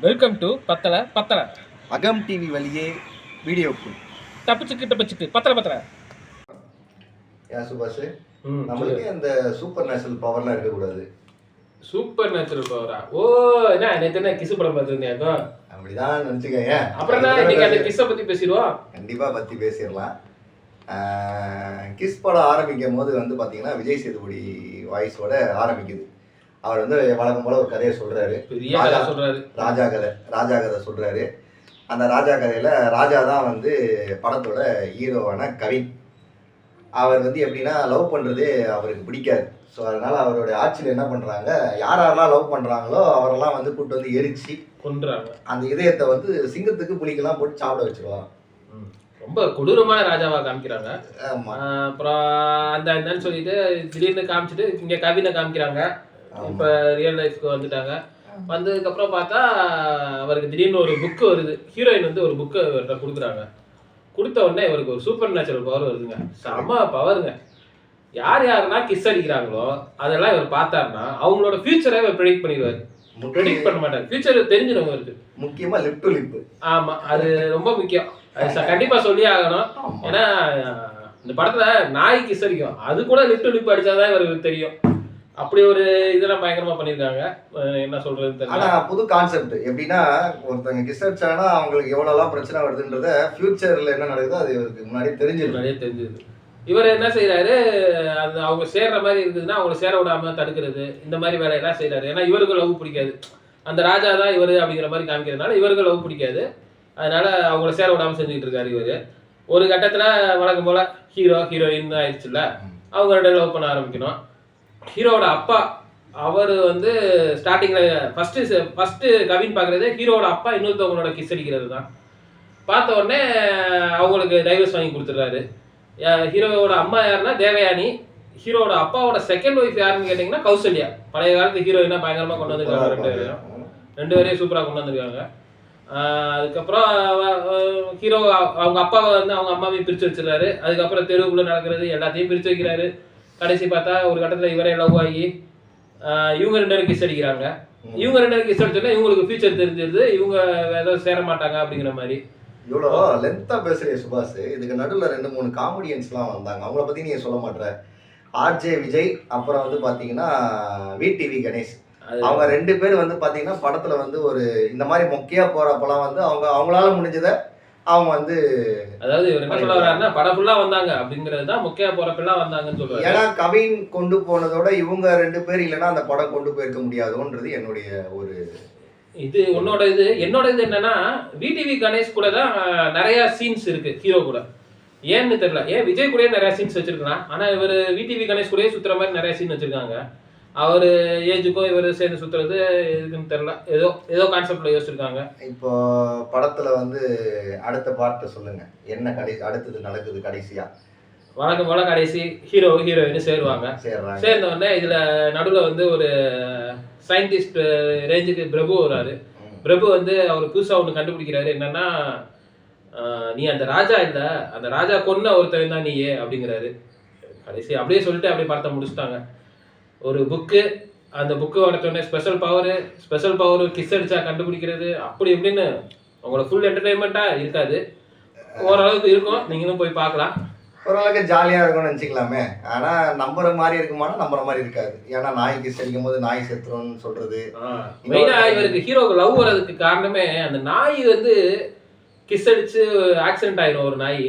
Welcome to பத்தல அகம் TV வழியே வீடியோக்கு தப்பிச்சுக்கு பத்தல ஏன் சுபாஷ் நம்மளுக்கு அந்த சூப்பர் நேச்சுரல் பவர்லாம் இருக்கக்கூடாது. Super natural பவரா? ஓ, என்ன நேத்து கிசு படம் பார்த்துருந்தியாக்கோ? அப்படிதான் நினச்சிக்கங்க. அப்புறம் தான் இன்னைக்கு அந்த கிஸ்ஸை பற்றி பேசிடுவோம். கண்டிப்பாக பற்றி பேசிடலாம். கிஸ் படம் ஆரம்பிக்கும் போது வந்து பார்த்தீங்கன்னா விஜய் சேதுபதி வாய்ஸோட ஆரம்பிக்குது. அவர் வந்து வழக்கம் போல ஒரு கதையை சொல்றாரு. ராஜா கதை சொல்றாரு. அந்த ராஜா கதையில ராஜா தான் வந்து படத்தோட ஹீரோவான கவின். அவர் வந்து எப்படின்னா லவ் பண்றதே அவருக்கு பிடிக்காது. ஸோ அதனால அவருடைய ஆட்சியில் என்ன பண்றாங்க, யாரெல்லாம் லவ் பண்றாங்களோ அவரெல்லாம் வந்து கூட்டு வந்து எரிச்சு கொன்றாங்க. அந்த இதயத்தை வந்து சிங்கத்துக்கு புலிக்கெல்லாம் போட்டு சாப்பிட வச்சிருவாங்க. ரொம்ப கொடூரமான ராஜாவா காமிக்கிறாங்க. அப்புறம் அந்த என்னன்னு சொல்லிட்டு திடீர்னு காமிச்சிட்டு இங்க கவினை காமிக்கிறாங்க. இப்ப ரியல் லைஃப்க்கு வந்துட்டாங்க. வந்ததுக்கப்புறம் பார்த்தா அவருக்கு திடீர்னு ஒரு புக்கு வருது. ஹீரோயின் வந்து ஒரு புக்கு கொடுக்குறாங்க. கொடுத்த உடனே இவருக்கு ஒரு சூப்பர் நேச்சுரல் பவர் வருதுங்க. செம்ம பவருங்க. யாரெல்லாம் கிஸ் அடிக்கிறாங்களோ அதெல்லாம் இவர் பார்த்தாருன்னா அவங்களோட ஃபியூச்சரை இவர் ப்ரெடிக்ட் பண்ணிடுவார். ப்ரெடிக்ட் பண்ண மாட்டார், ஃபியூச்சர் தெரிஞ்சிடும் இருக்கு. முக்கியமா லிப் டு லிப். ஆமா, அது ரொம்ப முக்கியம். அது கண்டிப்பா சொல்லி ஆகணும். ஏன்னா இந்த படத்துல நாய் கிஸ் அடிக்கும், அது கூட லிப் டு லிப் அடிச்சாதான் இவருக்கு தெரியும். அப்படி ஒரு இதெல்லாம் பயங்கரமா பண்ணிருக்காங்க. என்ன சொல்றது தெரியல. ஆனா புது கான்செப்ட் எப்படின்னா, ஒருத்தங்க கிஸ் அடிச்சாங்கன்னா அவங்களுக்கு எவ்வளவுலாம் பிரச்சனை வருதுன்றத ஃபியூச்சர்ல என்ன நடக்குதோ அது இவருக்கு முன்னாடியே தெரிஞ்சிருது. இவர் என்ன செய்யறாரு, அது அவங்க சேர்ற மாதிரி இருக்குதுன்னா அவங்களை சேர விடாம தடுக்கிறது, இந்த மாதிரி வேலையெல்லாம் செய்யறாரு. ஏன்னா இவருக்கு லவ் பிடிக்காது. அந்த ராஜா தான் இவரு அப்படிங்கிற மாதிரி காமிக்கிறதுனால இவருக்கு லவ் பிடிக்காது. அதனால அவங்கள சேர விடாம செஞ்சுட்டு இருக்காரு இவரு. ஒரு கட்டத்துல வழக்கம் போல ஹீரோயின் ஆயிடுச்சுல்ல, அவங்க ரெண்டு லவ் பண்ண ஆரம்பிக்கணும். ஹீரோவோட அப்பா அவர் வந்து ஸ்டார்டிங்ல ஃபர்ஸ்ட் கவின் பார்க்கறது ஹீரோவோட அப்பா இன்னொருத்தவங்களோட கிஸ் அடிக்கிறது தான். பார்த்த உடனே அவங்களுக்கு டைவர்ஸ் வாங்கி கொடுத்துட்றாரு. ஹீரோவோட அம்மா யாருன்னா தேவயானி. ஹீரோவோட அப்பாவோட செகண்ட் ஒய்ஃப் யாருன்னு கேட்டிங்கன்னா கௌசல்யா. பழைய காலத்து ஹீரோயினா பயங்கரமாக கொண்டு வந்திருக்காங்க. ரெண்டு பேரையும் சூப்பராக கொண்டு வந்திருக்காங்க. அதுக்கப்புறம் ஹீரோ அவங்க அப்பாவை வந்து அவங்க அம்மாவையும் பிரித்து வச்சிடறாரு. அதுக்கப்புறம் தெருவுக்குள்ள நடக்கிறது எல்லாத்தையும் பிரித்து வைக்கிறாரு. கடைசி பார்த்தா ஒரு கட்டத்தில் இவரே லவ் ஆகி இவங்க ரெண்டு பேரும் கிஸ் அடிக்கிறாங்க. இவங்க ரெண்டு பேரும் கிஸ் அடிச்சோன்னா இவங்களுக்கு ஃபியூச்சர் தெரிஞ்சிருது, இவங்க ஏதோ சேர மாட்டாங்க அப்படிங்கிற மாதிரி. இவ்வளோ லென்த்தாக பேசுகிறேன் சுபாஷ். இதுக்கு நடுவில் 2-3 காமெடியன்ஸ்லாம் வந்தாங்க. அவங்கள பற்றி நீங்கள் சொல்ல மாட்டேற. ஆர்ஜே விஜய், அப்புறம் வந்து பார்த்தீங்கன்னா விடிவி கணேஷ். அவங்க 2 பேர் வந்து பார்த்தீங்கன்னா படத்தில் வந்து ஒரு இந்த மாதிரி மொக்கையாக போகிறப்பெல்லாம் வந்து அவங்களால முடிஞ்சதை அவங்க வந்து, அதாவது இவர் என்ன சொல்ல வர்றாருன்னா படம் ஃபுல்லா வந்தாங்க அப்படிங்கிறது தான் முக்கிய போறப்பெல்லாம் வந்தாங்கன்னு சொல்றாரு. ஏன்னா கவின் கொண்டு போனதோட இவங்க 2 பேர் இல்லைன்னா அந்த படம் கொண்டு போயிருக்க முடியாதுன்றது என்னுடைய ஒரு இது. என்னோட இது என்னன்னா, விடிவி கணேஷ் கூட தான் நிறைய சீன்ஸ் இருக்கு ஹீரோ கூட. ஏன்னு தெரியல, ஏன் விஜய் கூட நிறைய சீன்ஸ் வச்சிருக்கலாம். ஆனா இவர் விடிவி கணேஷ் கூட சுத்துற மாதிரி நிறைய சீன் வச்சிருக்காங்க. அவர் ஏஜுக்கும் இவர் சேர்ந்து சுத்துறது எதுக்குன்னு தெரியல, ஏதோ கான்செப்ட்ல யோசிச்சிருக்காங்க. இப்போ படத்துல வந்து அடுத்த பார்ட்டை சொல்லுங்க, என்ன அடுத்தது நடக்குது கடைசியா? வழக்கம் போல கடைசி ஹீரோயின் சேருவாங்க. சேர்ந்த உடனே இதுல நடுவில் வந்து ஒரு சயின்டிஸ்ட் ரேஞ்சுக்கு பிரபு வராரு. பிரபு வந்து அவர் புதுசா ஒன்று கண்டுபிடிக்கிறாரு. என்னன்னா, நீ அந்த ராஜா இல்ல, அந்த ராஜா கொன்ன ஒருத்தர் தான் நீயே அப்படிங்கிறாரு. கடைசி அப்படியே சொல்லிட்டு அப்படியே படத்தை முடிச்சுட்டாங்க. ஒரு புக்கு, அந்த புக்கு உடனே ஸ்பெஷல் பவர் கிஸ் அடிச்சா கண்டுபிடிக்கிறது, அப்படி எப்படின்னு உங்களோட ஃபுல் என்டர்டைன்மெண்ட்டா இருக்காது. ஓரளவுக்கு இருக்கும், நீங்களும் போய் பார்க்கலாம். ஓரளவுக்கு ஜாலியாக இருக்கும்னு நினச்சிக்கலாமே. ஆனால் நம்புற மாதிரி இருக்குமானா நம்புற மாதிரி இருக்காது. ஏன்னா நாய் கிஸ் அடிக்கும் போது நாய் செத்துரும்னு சொல்றது. மெயினாக இவருக்கு ஹீரோவுக்கு லவ் வர்றதுக்கு காரணமே அந்த நாய் வந்து கிஸ் அடிச்சு ஆக்சிடென்ட் ஆயிரும் ஒரு நாய்.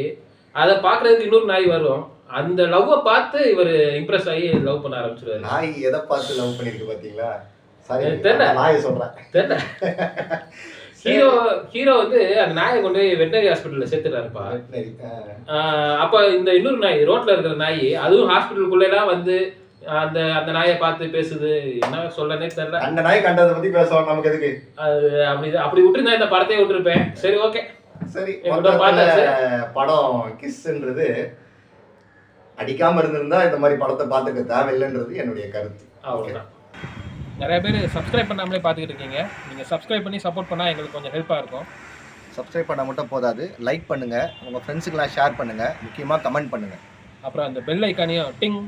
அதை பார்க்கறதுக்கு இன்னொரு நாய் வரும். அந்த லவ்வை பார்த்து இவர் இம்ப்ரெஸ் ஆகி லவ் பண்ண ஆரம்பிச்சிருவாரு. நாய் எதை பார்த்து லவ் பண்ணிருக்கு பார்த்தீங்களா? சரி, தெரியல, நாயை சொல்கிறேன். தெரியல. ஹீரோ வந்து அந்த நாயை கொண்டு போய் வெட்டினரி ஹாஸ்பிட்டல்ல சேர்த்துட்டாருப்பா. அப்ப இந்த இன்னொரு நாய் ரோட்ல இருக்கிற நாய், அதுவும் ஹாஸ்பிட்டலுக்குள்ளெல்லாம் வந்து அந்த அந்த நாயை பார்த்து பேசுது. என்ன சொல்றேனே தெரியல. அந்த நாய் கண்டதை பத்தி பேசுவோம், நமக்கு எதுக்கு? அது அப்படி விட்டுருந்தா இந்த படத்தையே விட்டுருப்பேன். சரி, ஓகே. சரி, படம் கிஸ்ன்றது அடிக்காம இருந்திருந்தா இந்த மாதிரி படத்தை பார்த்துக்க தேவையில்லைன்றது என்னுடைய கருத்து. அவ்வளவுதான். நிறைய பேர் சப்ஸ்கிரைப் பண்ணாமலே பார்த்துக்கிட்டு இருக்கீங்க. நீங்கள் சப்ஸ்கிரைப் பண்ணி சப்போர்ட் பண்ணால் எங்களுக்கு கொஞ்சம் ஹெல்ப்பாக இருக்கும். சப்ஸ்கிரைப் பண்ணால் மட்டும் போதாது, லைக் பண்ணுங்கள், உங்கள் ஃப்ரெண்ட்ஸுக்கெல்லாம் ஷேர் பண்ணுங்கள், முக்கியமாக கமெண்ட் பண்ணுங்கள். அப்புறம் அந்த பெல் ஐக்கானையும் டிங்